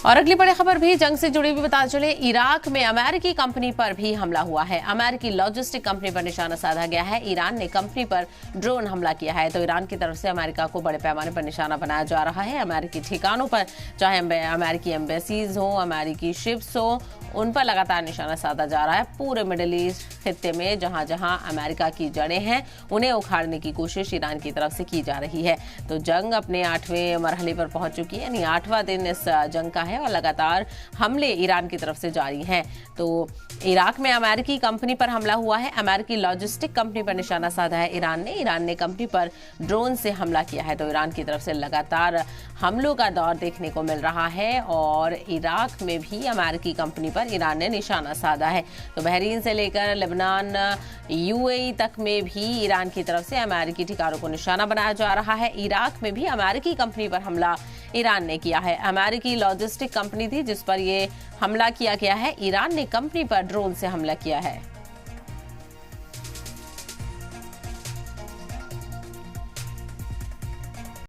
और अगली बड़ी खबर भी जंग से जुड़ी हुई बता चले, इराक में अमेरिकी कंपनी पर भी हमला हुआ है। अमेरिकी लॉजिस्टिक कंपनी पर निशाना साधा गया है। ईरान ने कंपनी पर ड्रोन हमला किया है। तो ईरान की तरफ से अमेरिका को बड़े पैमाने पर निशाना बनाया जा रहा है। अमेरिकी ठिकानों पर, चाहे अमेरिकी एम्बेसीज हो, अमेरिकी शिप्स हो, उन पर लगातार निशाना साधा जा रहा है। पूरे मिडिल ईस्ट खित्ते में जहां जहां अमेरिका की जड़ें हैं, उन्हें उखाड़ने की कोशिश ईरान की तरफ से की जा रही है। तो जंग अपने 8वें मरहले पर पहुंच चुकी है, यानी 8वां दिन इस जंग का है और लगातार हमले ईरान की तरफ से जारी हैं। तो इराक में अमेरिकी कंपनी पर हमला हुआ है। अमेरिकी लॉजिस्टिक कंपनी पर निशाना साधा है ईरान ने कंपनी पर ड्रोन से हमला किया है। तो ईरान की तरफ से लगातार हमलों का दौर देखने को मिल रहा है और इराक में भी अमेरिकी कंपनी पर ईरान ने निशाना साधा है। तो बहरीन से लेकर लेबनान, यूएई तक में भी ईरान की तरफ से अमेरिकी ठिकानों को निशाना बनाया जा रहा है। इराक में भी अमेरिकी कंपनी पर हमला ईरान ने किया है। अमेरिकी लॉजिस्टिक कंपनी थी जिस पर यह हमला किया गया है। ईरान ने कंपनी पर ड्रोन से हमला किया है।